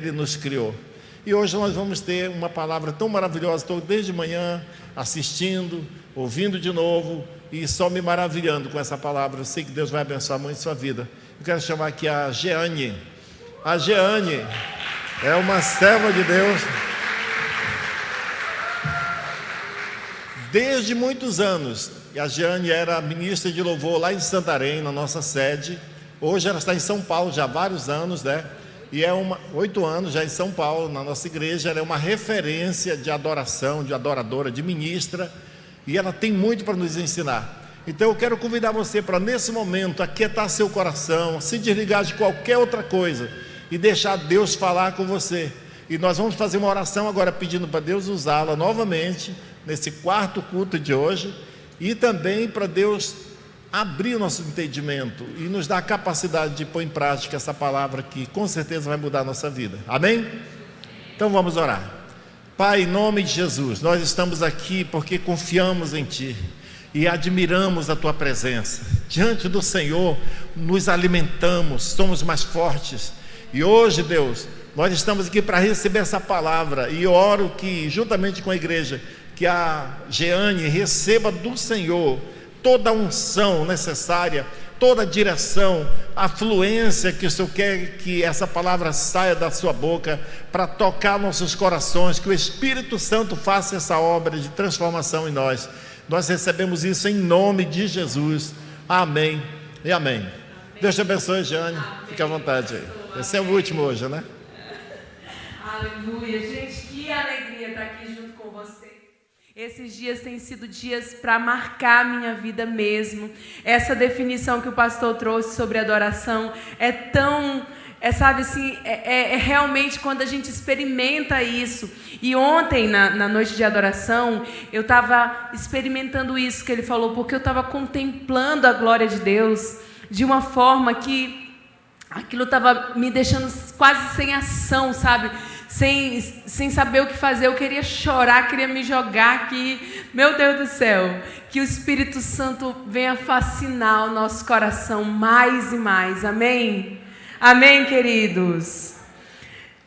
Ele nos criou. E hoje nós vamos ter uma palavra tão maravilhosa. Estou desde manhã assistindo, ouvindo de novo e só me maravilhando com essa palavra. Eu sei que Deus vai abençoar muito a sua vida. Eu quero chamar aqui a Jeane. A Jeane é uma serva de Deus desde muitos anos. E a Jeane era ministra de louvor lá em Santarém, na nossa sede. Hoje ela está em São Paulo já há vários anos, né? E 8 anos já em São Paulo, na nossa igreja. Ela é uma referência de adoração, de adoradora, de ministra. E ela tem muito para nos ensinar. Então eu quero convidar você para, nesse momento, aquietar seu coração, se desligar de qualquer outra coisa e deixar Deus falar com você. E nós vamos fazer uma oração agora pedindo para Deus usá-la novamente nesse quarto culto de hoje. E também para Deus abrir o nosso entendimento e nos dar a capacidade de pôr em prática essa palavra que com certeza vai mudar a nossa vida. Amém? Então vamos orar. Pai, em nome de Jesus, nós estamos aqui porque confiamos em Ti e admiramos a Tua presença. Diante do Senhor nos alimentamos, somos mais fortes. E hoje, Deus, nós estamos aqui para receber essa palavra. E eu oro que, juntamente com a igreja, que a Jeane receba do Senhor toda a unção necessária, toda a direção, a fluência que o Senhor quer que essa palavra saia da sua boca, para tocar nossos corações, que o Espírito Santo faça essa obra de transformação em nós. Nós recebemos isso em nome de Jesus. Amém e amém. Deus te abençoe, Jeane. Fique à vontade aí. Esse é o último hoje, né? Aleluia. Gente, que alegria estar aqui junto com você. Esses dias têm sido dias para marcar a minha vida mesmo. Essa definição que o pastor trouxe sobre adoração é tão... sabe assim, realmente quando a gente experimenta isso. E ontem, na noite de adoração, eu estava experimentando isso que ele falou, porque eu estava contemplando a glória de Deus de uma forma que aquilo estava me deixando quase sem ação, sabe? Sem saber o que fazer. Eu queria chorar, queria me jogar aqui. Meu Deus do céu, que o Espírito Santo venha fascinar o nosso coração mais e mais. Amém? Amém, queridos?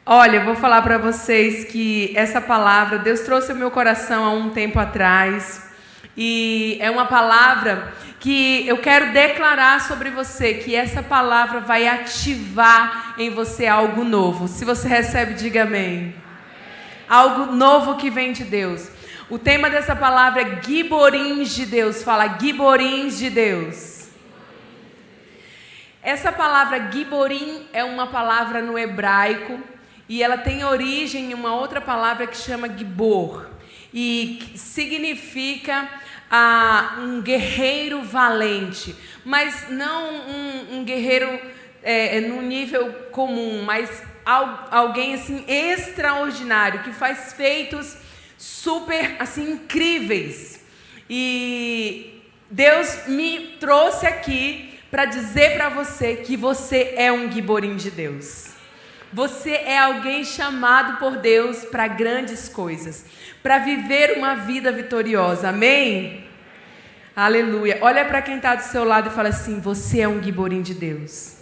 Olha, eu vou falar para vocês que essa palavra, Deus trouxe ao meu coração há um tempo atrás. E é uma palavra que eu quero declarar sobre você, que essa palavra vai ativar em você algo novo. Se você recebe, diga amém. Algo novo que vem de Deus. O tema dessa palavra é Giborins de Deus. Fala, Giborins de Deus. Essa palavra Giborim é uma palavra no hebraico e ela tem origem em uma outra palavra que chama Gibor. E significa um guerreiro valente, mas não um guerreiro no nível comum, mas alguém assim extraordinário, que faz feitos super assim incríveis. E Deus me trouxe aqui para dizer para você que você é um Giborim de Deus. Você é alguém chamado por Deus para grandes coisas, para viver uma vida vitoriosa. Amém? Aleluia. Olha para quem está do seu lado e fala assim: você é um Giborim de Deus.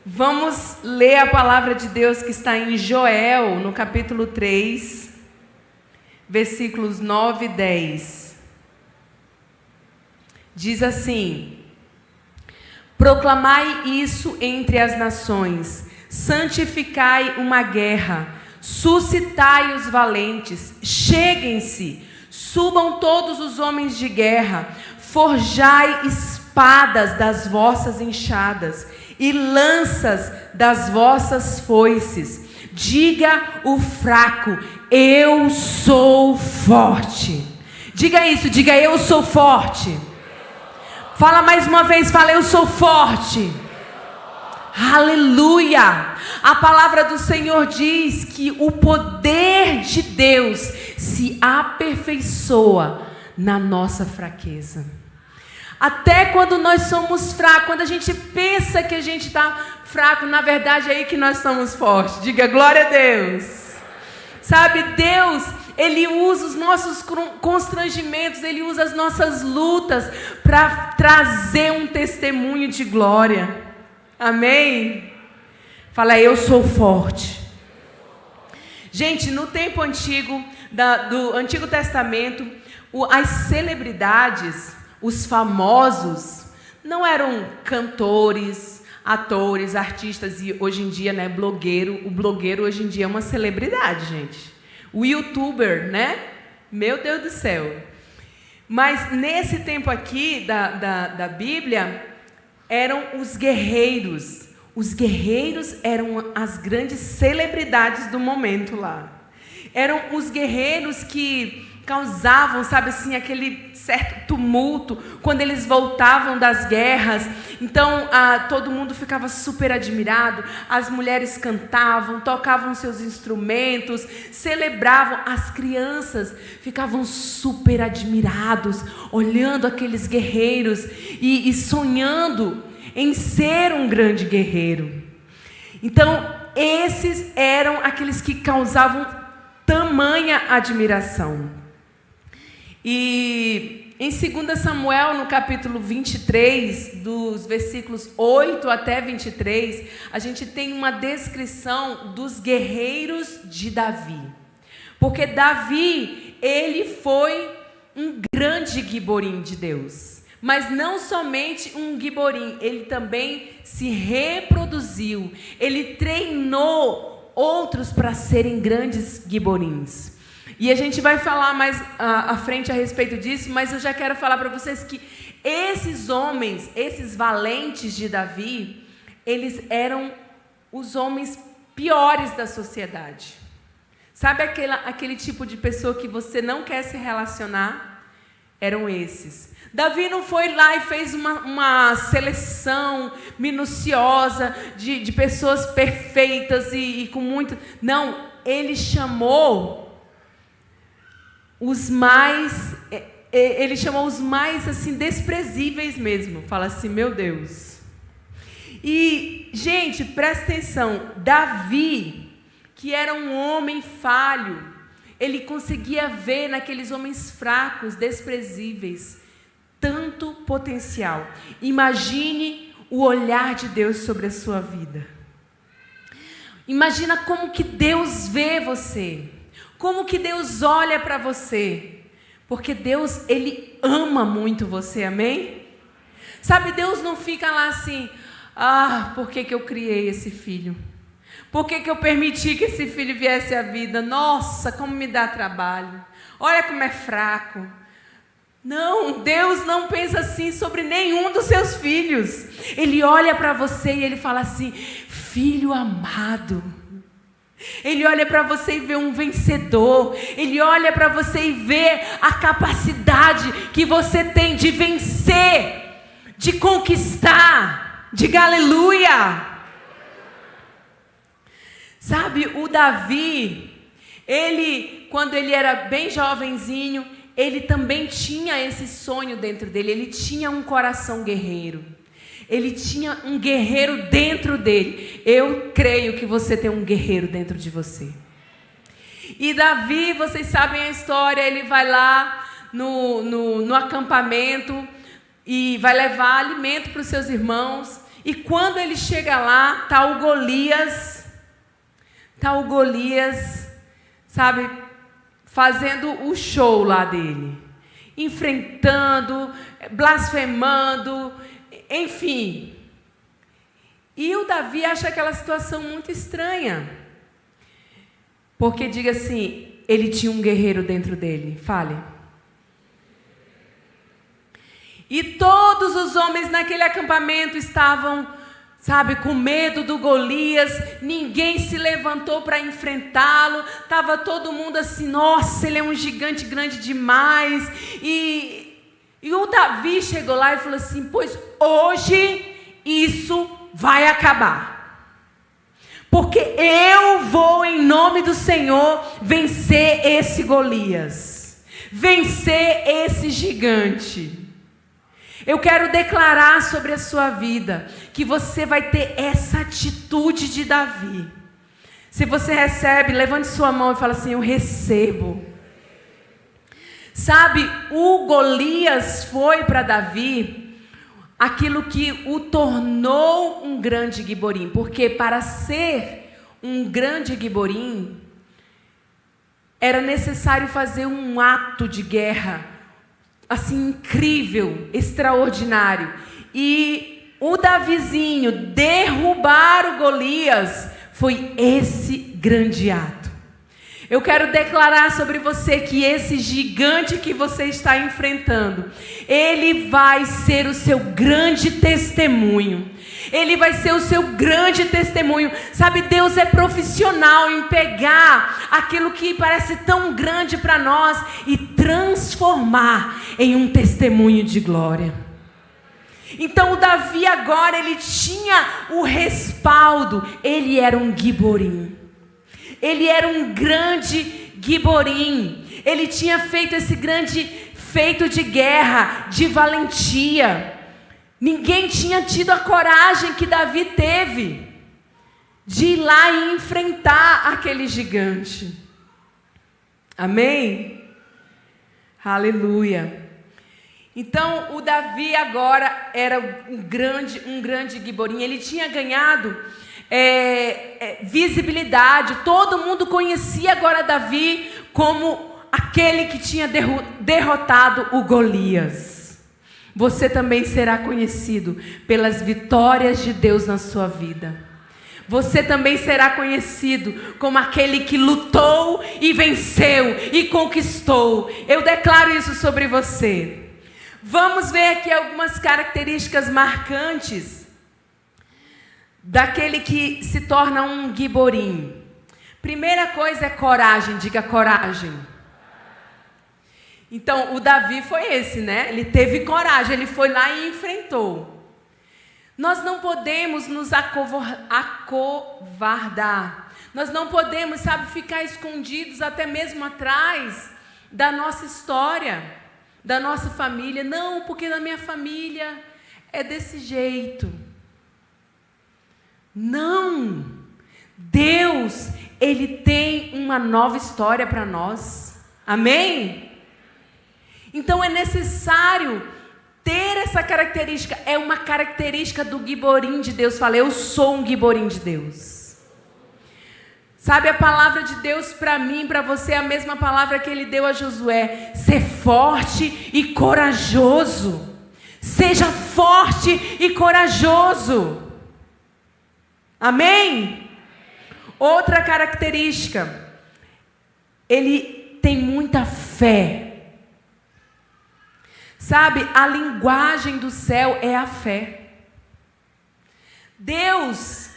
Vamos ler a palavra de Deus que está em Joel, no capítulo 3, versículos 9 e 10. Diz assim: proclamai isso entre as nações, santificai uma guerra, suscitai os valentes, cheguem-se, subam todos os homens de guerra, forjai espadas das vossas enxadas e lanças das vossas foices. Diga o fraco, eu sou forte. Diga isso, diga eu sou forte. Fala mais uma vez, fala eu sou forte. Aleluia! A palavra do Senhor diz que o poder de Deus se aperfeiçoa na nossa fraqueza. Até quando nós somos fracos, quando a gente pensa que a gente está fraco, na verdade é aí que nós somos fortes. Diga glória a Deus. Sabe, Deus, Ele usa os nossos constrangimentos, Ele usa as nossas lutas para trazer um testemunho de glória. Amém? Fala, eu sou forte. Gente, no tempo antigo, do Antigo Testamento, as celebridades, os famosos, não eram cantores, atores, artistas, e hoje em dia, né, blogueiro. O blogueiro hoje em dia é uma celebridade, gente. O youtuber, né? Meu Deus do céu. Mas nesse tempo aqui da Bíblia, eram os guerreiros. Os guerreiros eram as grandes celebridades do momento lá. Eram os guerreiros que causavam, sabe assim, aquele certo tumulto quando eles voltavam das guerras. Então, todo mundo ficava super admirado. As mulheres cantavam, tocavam seus instrumentos, celebravam. As crianças ficavam super admirados, olhando aqueles guerreiros e sonhando em ser um grande guerreiro. Então, esses eram aqueles que causavam tamanha admiração. E em 2 Samuel, no capítulo 23, dos versículos 8 até 23, a gente tem uma descrição dos guerreiros de Davi. Porque Davi, ele foi um grande guiborim de Deus. Mas não somente um guiborim, ele também se reproduziu. Ele treinou outros para serem grandes guiborins. E a gente vai falar mais à frente a respeito disso, mas eu já quero falar para vocês que esses homens, esses valentes de Davi, eles eram os homens piores da sociedade. Sabe aquele tipo de pessoa que você não quer se relacionar? Eram esses. Davi não foi lá e fez uma seleção minuciosa de pessoas perfeitas e com muito... Não, ele chamou os mais assim desprezíveis mesmo. Fala assim, meu Deus. E, gente, presta atenção. Davi, que era um homem falho, ele conseguia ver naqueles homens fracos, desprezíveis, tanto potencial. Imagine o olhar de Deus sobre a sua vida. Imagina como que Deus vê você. Como que Deus olha para você. Porque Deus, Ele ama muito você, amém? Sabe, Deus não fica lá assim, por que eu criei esse filho? Por que eu permiti que esse filho viesse à vida? Nossa, como me dá trabalho. Olha como é fraco. Não, Deus não pensa assim sobre nenhum dos seus filhos. Ele olha para você e Ele fala assim, filho amado. Ele olha para você e vê um vencedor. Ele olha para você e vê a capacidade que você tem de vencer, de conquistar. Diga aleluia. Sabe, o Davi, quando ele era bem jovenzinho, ele também tinha esse sonho dentro dele. Ele tinha um coração guerreiro. Ele tinha um guerreiro dentro dele. Eu creio que você tem um guerreiro dentro de você. E Davi, vocês sabem a história, ele vai lá no acampamento e vai levar alimento para os seus irmãos. E quando ele chega lá, está o Golias, sabe, fazendo o show lá dele. Enfrentando, blasfemando, enfim. E o Davi acha aquela situação muito estranha. Porque, diga assim, ele tinha um guerreiro dentro dele. Fale. E todos os homens naquele acampamento estavam, sabe, com medo do Golias. Ninguém se levantou para enfrentá-lo. Estava todo mundo assim, nossa, ele é um gigante grande demais. E o Davi chegou lá e falou assim, pois hoje isso vai acabar. Porque eu vou, em nome do Senhor, vencer esse Golias. Vencer esse gigante. Eu quero declarar sobre a sua vida que você vai ter essa atitude de Davi. Se você recebe, levante sua mão e fala assim, eu recebo. Sabe, o Golias foi para Davi aquilo que o tornou um grande giborim. Porque para ser um grande giborim, era necessário fazer um ato de guerra, assim, incrível, extraordinário. E o Davizinho derrubar o Golias foi esse grande ato. Eu quero declarar sobre você que esse gigante que você está enfrentando, ele vai ser o seu grande testemunho. Ele vai ser o seu grande testemunho. Sabe, Deus é profissional em pegar aquilo que parece tão grande para nós e transformar em um testemunho de glória. Então o Davi agora, ele tinha o respaldo. Ele era um giborim. Ele era um grande giborim. Ele tinha feito esse grande feito de guerra, de valentia. Ninguém tinha tido a coragem que Davi teve de ir lá e enfrentar aquele gigante. Amém? Aleluia. Então, o Davi agora era um grande giborim. Ele tinha ganhado visibilidade. Todo mundo conhecia agora Davi como aquele que tinha derrotado o Golias. Você também será conhecido pelas vitórias de Deus na sua vida. Você também será conhecido como aquele que lutou e venceu e conquistou. Eu declaro isso sobre você. Vamos ver aqui algumas características marcantes daquele que se torna um giborim. Primeira coisa é coragem. Diga coragem. Então, o Davi foi esse, né? Ele teve coragem, ele foi lá e enfrentou. Nós não podemos nos acovardar. Nós não podemos, ficar escondidos até mesmo atrás da nossa história, da nossa família. Não, porque na minha família é desse jeito. Não. Deus, Ele tem uma nova história para nós. Amém? Então é necessário ter essa característica. É uma característica do giborim de Deus. Fala, eu sou um giborim de Deus. Sabe, a palavra de Deus para mim, para você, é a mesma palavra que Ele deu a Josué. Ser forte e corajoso. Seja forte e corajoso. Amém? Outra característica. Ele tem muita fé. Sabe, a linguagem do céu é a fé. Deus,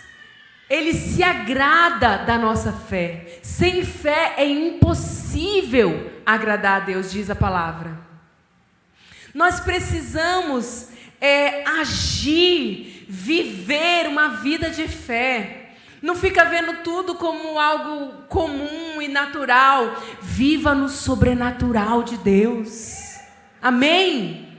Ele se agrada da nossa fé. Sem fé é impossível agradar a Deus, diz a palavra. Nós precisamos agir, viver uma vida de fé. Não fica vendo tudo como algo comum e natural. Viva no sobrenatural de Deus. Amém?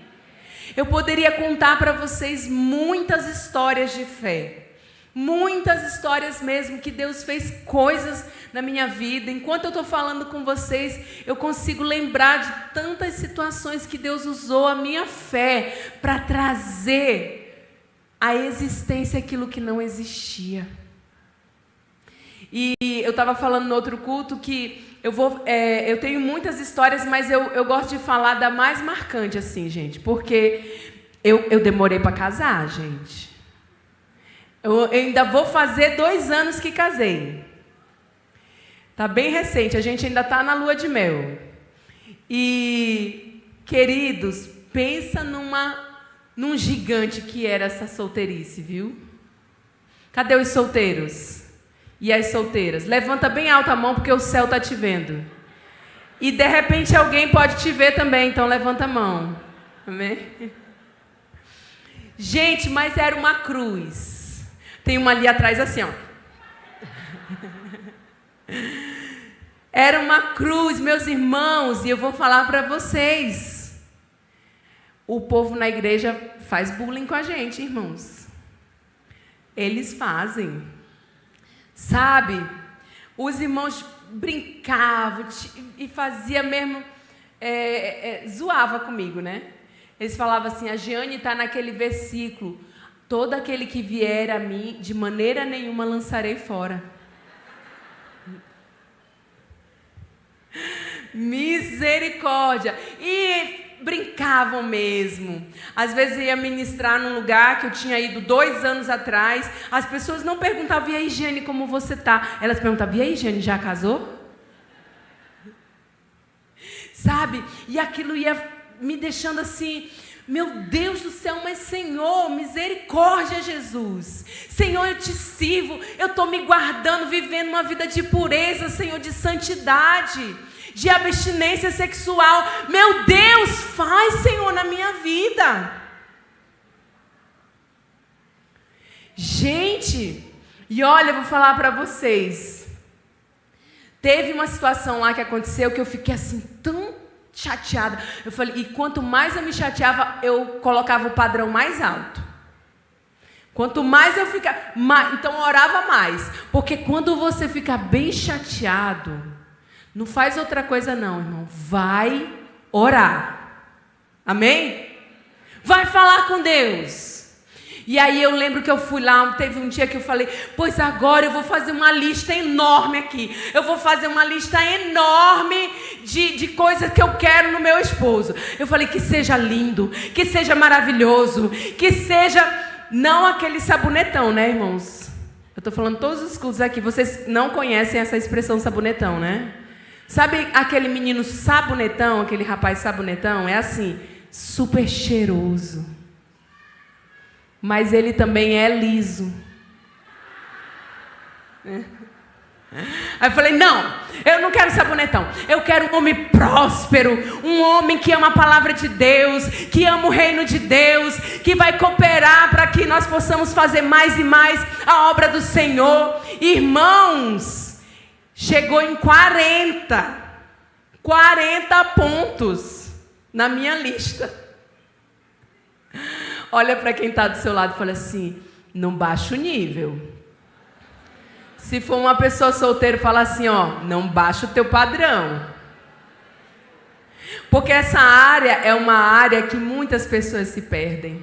Eu poderia contar para vocês muitas histórias de fé. Muitas histórias mesmo, que Deus fez coisas na minha vida. Enquanto eu estou falando com vocês, eu consigo lembrar de tantas situações que Deus usou a minha fé para trazer à existência aquilo que não existia. E eu estava falando no outro culto que eu tenho muitas histórias, mas eu gosto de falar da mais marcante, assim, gente, porque eu demorei para casar, gente. Eu ainda vou fazer 2 anos que casei. Tá bem recente, a gente ainda está na lua de mel. E, queridos, pensa num gigante que era essa solteirice, viu? Cadê os solteiros? E as solteiras? Levanta bem alta a mão, porque o céu está te vendo. E de repente alguém pode te ver também, então levanta a mão. Amém? Gente, mas era uma cruz. Tem uma ali atrás assim, ó. Era uma cruz, meus irmãos, e eu vou falar para vocês. O povo na igreja faz bullying com a gente, irmãos. Eles fazem. Sabe? Os irmãos brincavam e fazia mesmo, zoava comigo, né? Eles falavam assim, a Giane está naquele versículo, todo aquele que vier a mim, de maneira nenhuma lançarei fora. Misericórdia. E brincavam mesmo. Às vezes eu ia ministrar num lugar que eu tinha ido 2 anos atrás, as pessoas não perguntavam, e aí, Giane, como você tá? Elas perguntavam, e aí, Giane, já casou? Sabe? E aquilo ia me deixando assim, meu Deus do céu, mas Senhor, misericórdia, Jesus. Senhor, eu te sirvo, eu estou me guardando, vivendo uma vida de pureza, Senhor, de santidade, de abstinência sexual. Meu Deus, faz, Senhor, na minha vida. Gente, e olha, eu vou falar para vocês. Teve uma situação lá que aconteceu que eu fiquei assim, tão chateada. Eu falei, e quanto mais eu me chateava, eu colocava o padrão mais alto. Quanto mais eu ficava, então eu orava mais. Porque quando você fica bem chateado, não faz outra coisa não, irmão. Vai orar. Amém? Vai falar com Deus. E aí eu lembro que eu fui lá, teve um dia que eu falei, pois agora eu vou fazer uma lista enorme aqui. Eu vou fazer uma lista enorme de coisas que eu quero no meu esposo. Eu falei, que seja lindo, que seja maravilhoso, que seja... Não aquele sabonetão, né, irmãos? Eu estou falando todos os cultos aqui. Vocês não conhecem essa expressão sabonetão, né? Sabe aquele menino sabonetão, aquele rapaz sabonetão? É assim, super cheiroso. Mas ele também é liso. Aí eu falei, não, eu não quero sabonetão. Eu quero um homem próspero, um homem que ama a palavra de Deus, que ama o reino de Deus, que vai cooperar para que nós possamos fazer mais e mais a obra do Senhor. Irmãos, chegou em 40 pontos na minha lista. Olha para quem está do seu lado e fala assim, não baixa o nível. Se for uma pessoa solteira, fala assim, ó, não baixa o teu padrão. Porque essa área é uma área que muitas pessoas se perdem.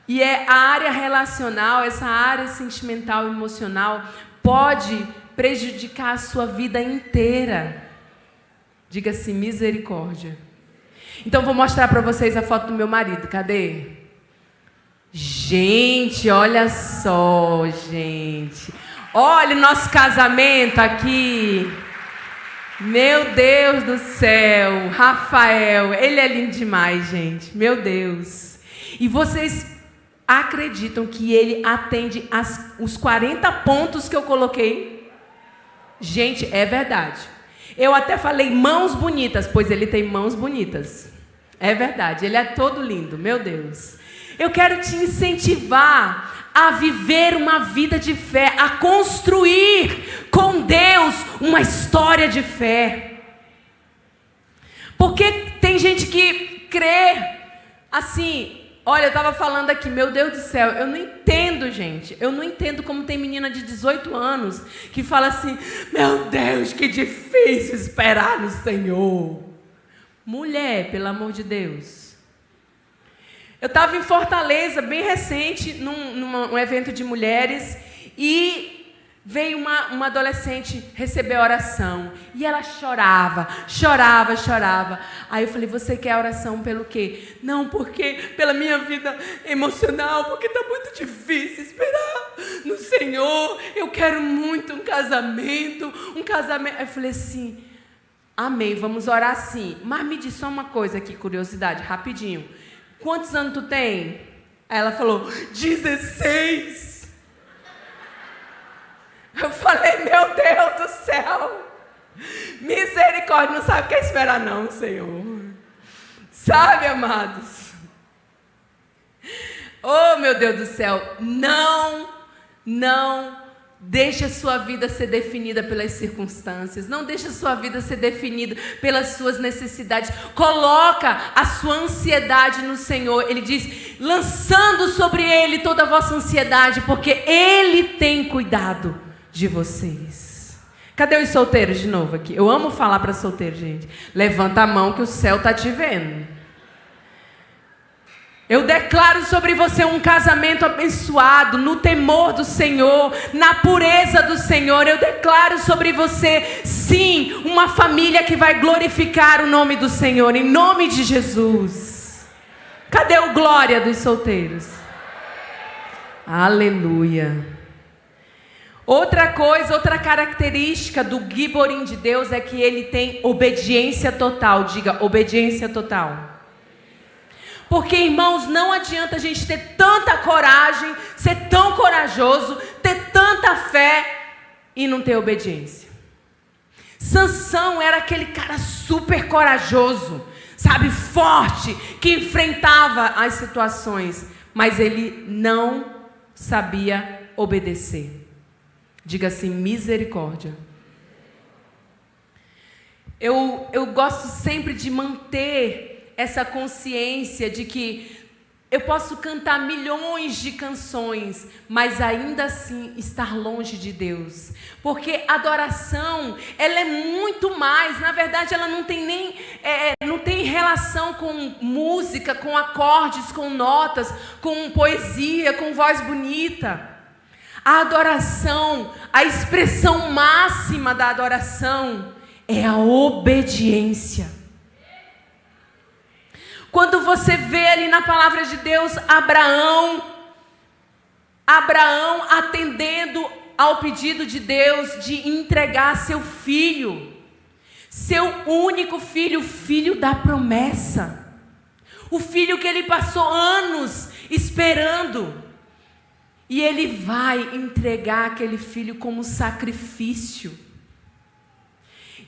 E é a área relacional, essa área sentimental, emocional, pode prejudicar a sua vida inteira. Diga-se misericórdia. Então vou mostrar para vocês a foto do meu marido. Cadê? Gente, olha só, gente. Olha o nosso casamento aqui. Meu Deus do céu. Rafael, ele é lindo demais, gente. Meu Deus. E vocês acreditam que ele atende os 40 pontos que eu coloquei? Gente, é verdade. Eu até falei mãos bonitas, pois ele tem mãos bonitas. É verdade, ele é todo lindo, meu Deus. Eu quero te incentivar a viver uma vida de fé, a construir com Deus uma história de fé. Porque tem gente que crê assim, olha, eu estava falando aqui, meu Deus do céu, eu não entendo, gente, eu não entendo como tem menina de 18 anos que fala assim, meu Deus, que difícil esperar no Senhor. Mulher, pelo amor de Deus. Eu estava em Fortaleza, bem recente, num evento de mulheres, e veio uma adolescente receber oração. E ela chorava. Aí eu falei, você quer oração pelo quê? Não, porque pela minha vida emocional, porque está muito difícil esperar no Senhor. Eu quero muito um casamento. Aí eu falei assim, amém, vamos orar sim. Mas me diz só uma coisa aqui, curiosidade, rapidinho. Quantos anos tu tem? Aí ela falou, 16. Eu falei, meu Deus do céu. Misericórdia, não sabe o que é esperar não, Senhor. Sabe, amados? Oh, meu Deus do céu. Não deixe a sua vida ser definida pelas circunstâncias. Não deixe a sua vida ser definida pelas suas necessidades. Coloca a sua ansiedade no Senhor. Ele diz, lançando sobre Ele toda a vossa ansiedade, porque Ele tem cuidado de vocês. Cadê os solteiros de novo aqui? Eu amo falar para solteiros, gente. Levanta a mão que o céu está te vendo. Eu declaro sobre você um casamento abençoado, no temor do Senhor, na pureza do Senhor. Eu declaro sobre você, sim, uma família que vai glorificar o nome do Senhor, em nome de Jesus. Cadê o glória dos solteiros? Aleluia. Outra coisa, outra característica do Giborim de Deus é que ele tem obediência total. Diga, obediência total. Porque, irmãos, não adianta a gente ter tanta coragem, ser tão corajoso, ter tanta fé e não ter obediência. Sansão era aquele cara super corajoso, sabe, forte, que enfrentava as situações, mas ele não sabia obedecer. Diga assim, misericórdia. Eu gosto sempre de manter essa consciência de que eu posso cantar milhões de canções, mas ainda assim estar longe de Deus. Porque adoração, ela é muito mais, na verdade ela não tem nem não tem relação com música, com acordes, com notas, com poesia, com voz bonita. A adoração, a expressão máxima da adoração é a obediência. Quando você vê ali na palavra de Deus, Abraão atendendo ao pedido de Deus de entregar seu filho, seu único filho, o filho da promessa, o filho que ele passou anos esperando, e ele vai entregar aquele filho como sacrifício,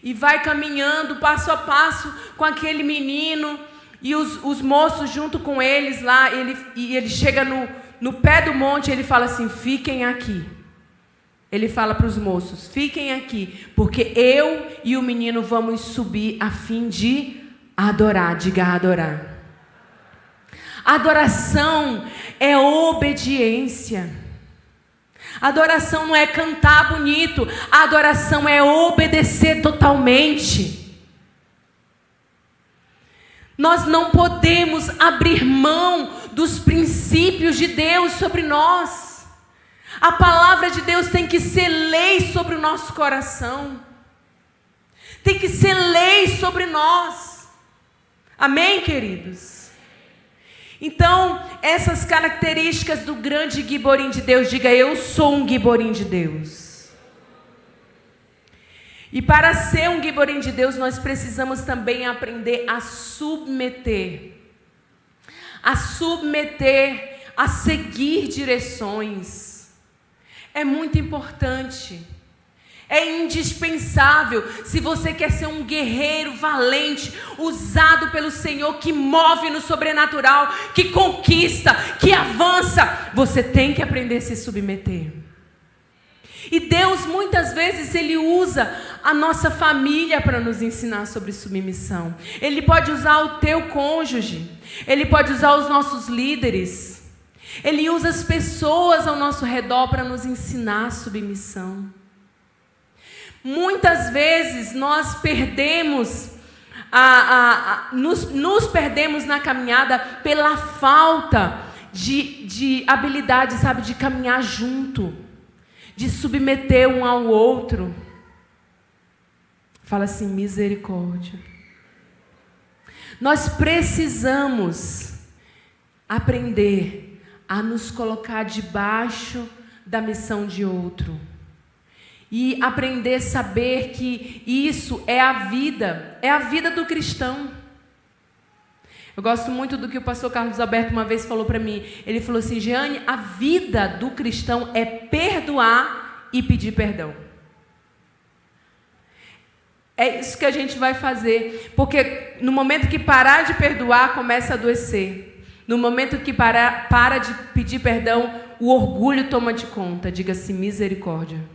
e vai caminhando passo a passo com aquele menino, e os moços junto com eles lá, ele chega no pé do monte, ele fala assim, fiquem aqui. Ele fala para os moços, fiquem aqui, porque eu e o menino vamos subir a fim de adorar. Diga adorar. Adoração é obediência. Adoração não é cantar bonito, a adoração é obedecer totalmente. Nós não podemos abrir mão dos princípios de Deus sobre nós. A palavra de Deus tem que ser lei sobre o nosso coração. Tem que ser lei sobre nós. Amém, queridos? Então, essas características do grande Giborim de Deus, diga, eu sou um Giborim de Deus. E para ser um Giborim de Deus, nós precisamos também aprender a submeter, a seguir direções. É muito importante, é indispensável, se você quer ser um guerreiro valente, usado pelo Senhor, que move no sobrenatural, que conquista, que avança, você tem que aprender a se submeter. E Deus muitas vezes Ele usa a nossa família para nos ensinar sobre submissão. Ele pode usar o teu cônjuge, Ele pode usar os nossos líderes, Ele usa as pessoas ao nosso redor para nos ensinar submissão. Muitas vezes nós perdemos, nos perdemos na caminhada pela falta de habilidade, sabe, de caminhar junto, de submeter um ao outro. Fala assim, misericórdia. Nós precisamos aprender a nos colocar debaixo da missão de outro. E aprender a saber que isso é a vida do cristão. Eu gosto muito do que o pastor Carlos Alberto uma vez falou para mim. Ele falou assim, Jeane, a vida do cristão é perdoar e pedir perdão. É isso que a gente vai fazer, porque no momento que parar de perdoar, começa a adoecer. No momento que para de pedir perdão, o orgulho toma de conta. Diga-se misericórdia.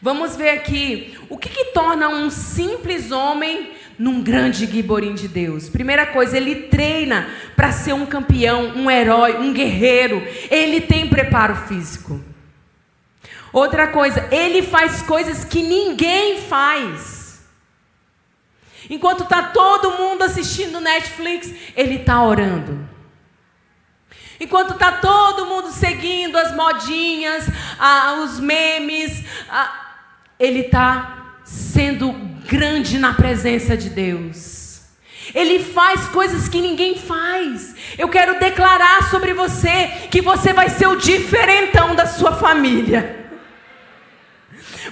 Vamos ver aqui, o que torna um simples homem num grande Giborim de Deus? Primeira coisa, ele treina para ser um campeão, um herói, um guerreiro. Ele tem preparo físico. Outra coisa, ele faz coisas que ninguém faz. Enquanto está todo mundo assistindo Netflix, ele está orando. Enquanto está todo mundo seguindo as modinhas, os memes, ele está sendo grande na presença de Deus. Ele faz coisas que ninguém faz. Eu quero declarar sobre você que você vai ser o diferentão da sua família.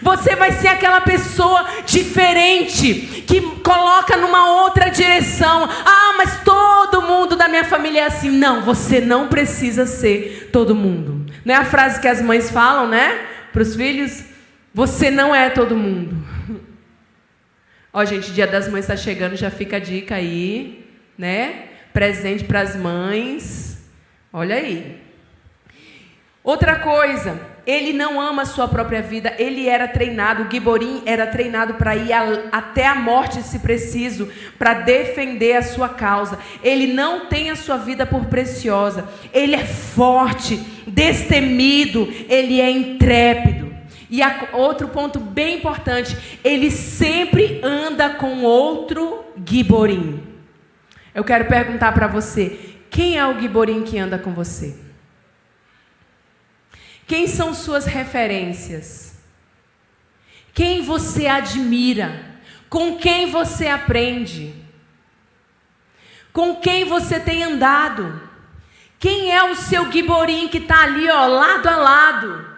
Você vai ser aquela pessoa diferente, que coloca numa outra direção. Mas todo mundo da minha família é assim. Não, você não precisa ser todo mundo. Não é a frase que as mães falam, né? Para os filhos. Você não é todo mundo. Ó, gente, Dia das Mães está chegando, já fica a dica aí, né? Presente para as mães. Olha aí. Outra coisa, ele não ama a sua própria vida. Ele era treinado, o Giborim era treinado para ir até a morte, se preciso, para defender a sua causa. Ele não tem a sua vida por preciosa. Ele é forte, destemido, ele é intrépido. E outro ponto bem importante, ele sempre anda com outro Giborim. Eu quero perguntar para você, quem é o Giborim que anda com você? Quem são suas referências? Quem você admira? Com quem você aprende? Com quem você tem andado? Quem é o seu Giborim que está ali, ó, lado a lado?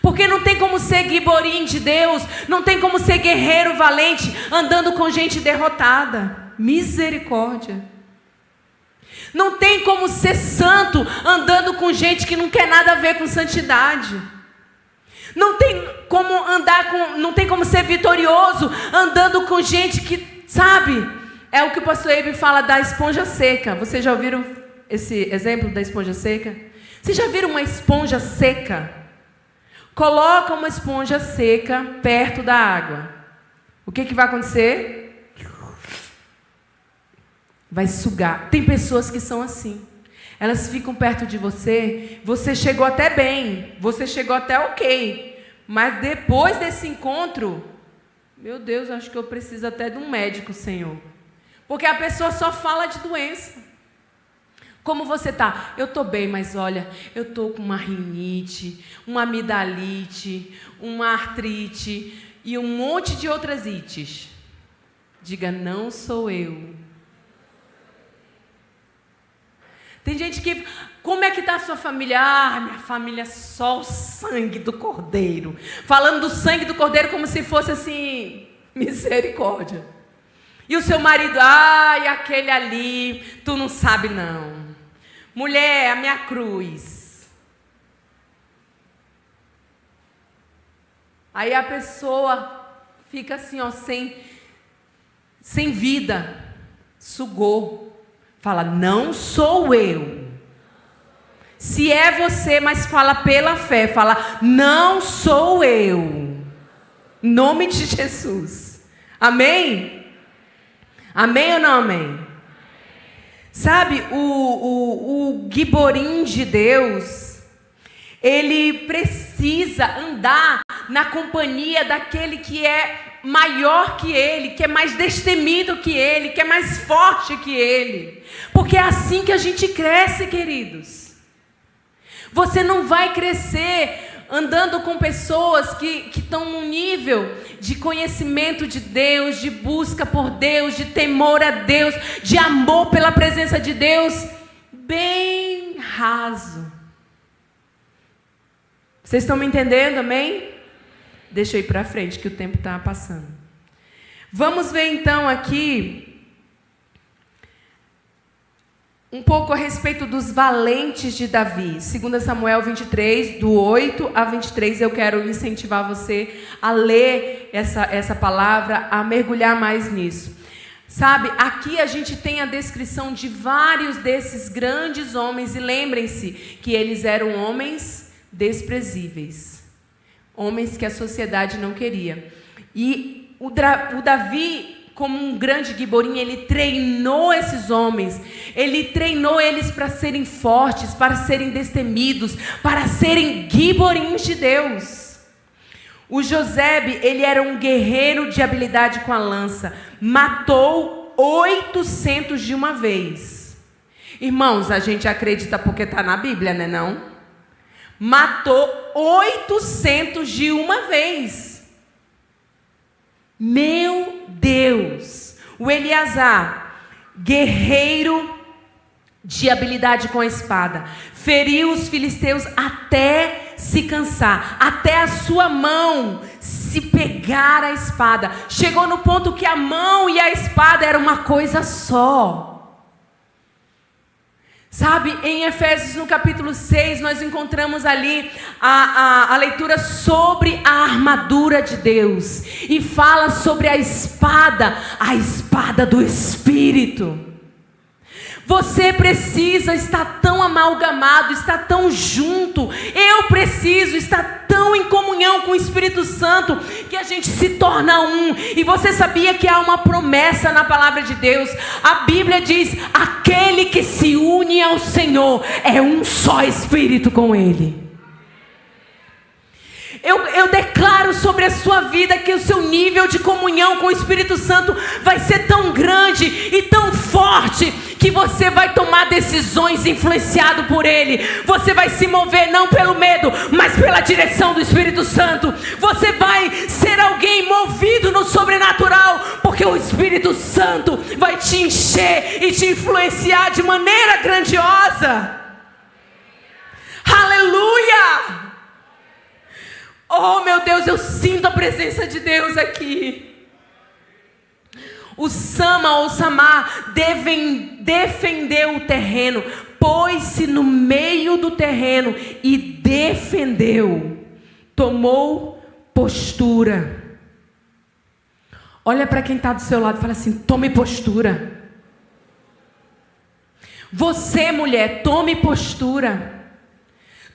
Porque não tem como ser Giborim de Deus, não tem como ser guerreiro valente andando com gente derrotada. Misericórdia. Não tem como ser santo andando com gente que não quer nada a ver com santidade. Não tem como ser vitorioso andando com gente que, sabe, é o que o pastor Eibe fala da esponja seca. Vocês já ouviram esse exemplo da esponja seca? Vocês já viram uma esponja seca? Coloca uma esponja seca perto da água. O que vai acontecer? Vai sugar. Tem pessoas que são assim. Elas ficam perto de você. Você chegou até bem. Você chegou até ok. Mas depois desse encontro, meu Deus, acho que eu preciso até de um médico, Senhor. Porque a pessoa só fala de doença. Como você está? Eu estou bem, mas olha, eu estou com uma rinite, uma amidalite, uma artrite e um monte de outras ites. Diga, não sou eu. Tem gente que, como é que está a sua família? Minha família é só o sangue do Cordeiro. Falando do sangue do Cordeiro como se fosse assim, misericórdia. E o seu marido, aquele ali, tu não sabe não. Mulher, a minha cruz. Aí a pessoa fica assim, ó, sem vida. Sugou. Fala, não sou eu. Se é você, mas fala pela fé. Fala, não sou eu. Em nome de Jesus. Amém? Amém ou não amém? Sabe, o Giborim de Deus, ele precisa andar na companhia daquele que é maior que ele, que é mais destemido que ele, que é mais forte que ele. Porque é assim que a gente cresce, queridos. Você não vai crescer andando com pessoas que estão num nível de conhecimento de Deus, de busca por Deus, de temor a Deus, de amor pela presença de Deus, bem raso. Vocês estão me entendendo, amém? Deixa eu ir para frente, que o tempo está passando. Vamos ver então aqui um pouco a respeito dos valentes de Davi. 2 Samuel 23, do 8 a 23, eu quero incentivar você a ler essa palavra, a mergulhar mais nisso. Sabe, aqui a gente tem a descrição de vários desses grandes homens, e lembrem-se que eles eram homens desprezíveis. Homens que a sociedade não queria. E o Davi, como um grande Giborim, ele treinou esses homens. Ele treinou eles para serem fortes, para serem destemidos, para serem Giborins de Deus. O Josebe, ele era um guerreiro de habilidade com a lança. Matou 800 de uma vez. Irmãos, a gente acredita porque está na Bíblia, né não? Matou 800 de uma vez. Meu Deus! O Eleazar, guerreiro de habilidade com a espada, feriu os filisteus até se cansar, até a sua mão se pegar a espada. Chegou no ponto que a mão e a espada era uma coisa só. Sabe, em Efésios no capítulo 6, nós encontramos ali a leitura sobre a armadura de Deus. E fala sobre a espada do Espírito. Você precisa estar tão amalgamado, estar tão junto. Eu preciso estar tão em comunhão com o Espírito Santo que a gente se torna um. E você sabia que há uma promessa na palavra de Deus? A Bíblia diz: aquele que se une ao Senhor é um só Espírito com Ele. Eu declaro sobre a sua vida que o seu nível de comunhão com o Espírito Santo vai ser tão grande e tão forte que você vai tomar decisões influenciado por Ele. Você vai se mover não pelo medo, mas pela direção do Espírito Santo. Você vai ser alguém movido no sobrenatural, porque o Espírito Santo vai te encher e te influenciar de maneira grandiosa. Aleluia! Oh meu Deus, eu sinto a presença de Deus aqui. O Sama ou Samar defendeu o terreno, pôs-se no meio do terreno e defendeu, tomou postura. Olha para quem está do seu lado e fala assim: tome postura. Você, mulher, tome postura.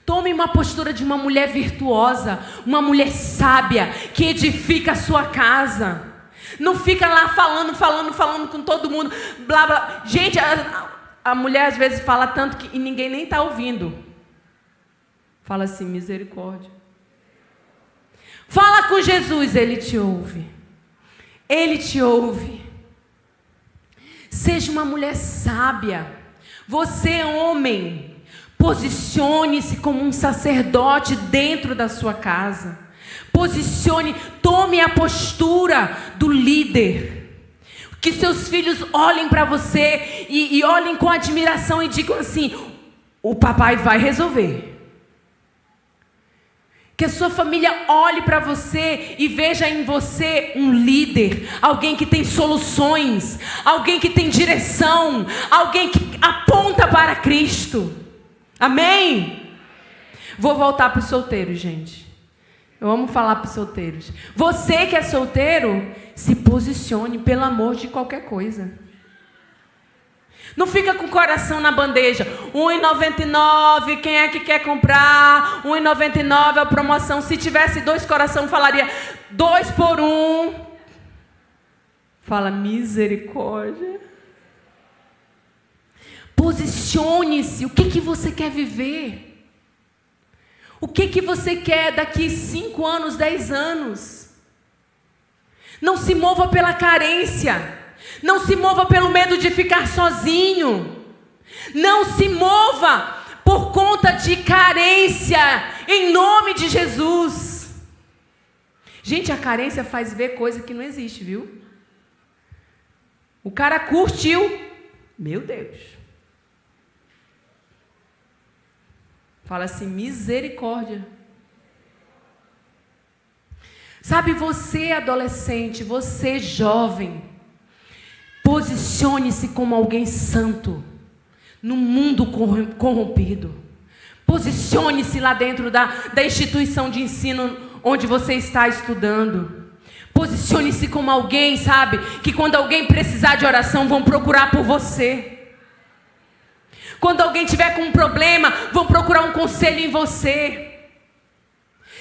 Tome uma postura de uma mulher virtuosa, uma mulher sábia, que edifica a sua casa. Não fica lá falando com todo mundo, blá, blá. Gente, a mulher às vezes fala tanto que ninguém nem está ouvindo. Fala assim: misericórdia. Fala com Jesus, Ele te ouve. Ele te ouve. Seja uma mulher sábia. Você, homem, posicione-se como um sacerdote dentro da sua casa. Tome a postura do líder. Que seus filhos olhem para você e olhem com admiração e digam assim: o papai vai resolver. Que a sua família olhe para você e veja em você um líder, alguém que tem soluções, alguém que tem direção, alguém que aponta para Cristo. Amém? Vou voltar para os solteiros, gente. Eu amo falar para os solteiros. Você que é solteiro, se posicione pelo amor de qualquer coisa. Não fica com o coração na bandeja. R$1,99, quem é que quer comprar? R$1,99 a promoção. Se tivesse 2 corações, falaria 2 por 1. Fala misericórdia. Posicione-se. O que você quer viver? O que você quer daqui 5 anos, 10 anos? Não se mova pela carência. Não se mova pelo medo de ficar sozinho. Não se mova por conta de carência. Em nome de Jesus. Gente, a carência faz ver coisa que não existe, viu? O cara curtiu. Meu Deus. Fala assim, misericórdia. Sabe, você adolescente, você jovem, posicione-se como alguém santo no mundo corrompido. Posicione-se lá dentro da instituição de ensino onde você está estudando. Posicione-se como alguém, sabe, que quando alguém precisar de oração, vão procurar por você. Quando alguém tiver com um problema, vão procurar um conselho em você.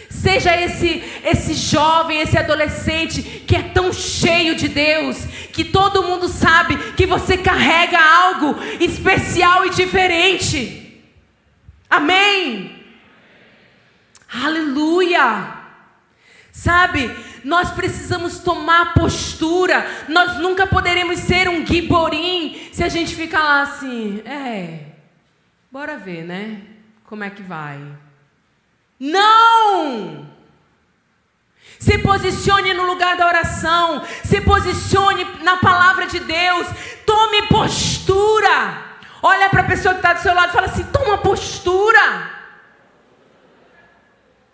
Seja esse jovem, esse adolescente que é tão cheio de Deus, que todo mundo sabe que você carrega algo especial e diferente. Amém? Aleluia! Sabe, nós precisamos tomar postura. Nós nunca poderemos ser um giborim se a gente ficar lá assim, bora ver, né? Como é que vai? Não! Se posicione no lugar da oração. Se posicione na palavra de Deus. Tome postura. Olha para a pessoa que está do seu lado e fala assim, toma postura.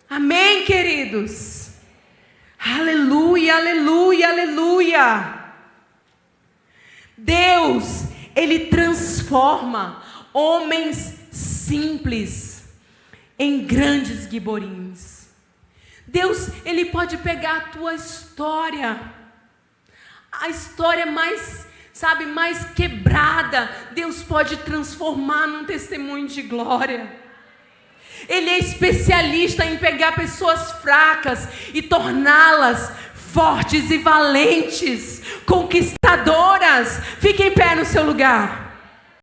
Amém, queridos? Aleluia, aleluia, aleluia. Deus, Ele transforma homens simples em grandes giborins. Deus, Ele pode pegar a tua história, a história mais, mais quebrada. Deus pode transformar num testemunho de glória. Ele é especialista em pegar pessoas fracas e torná-las fortes e valentes, conquistadoras. Fique em pé no seu lugar.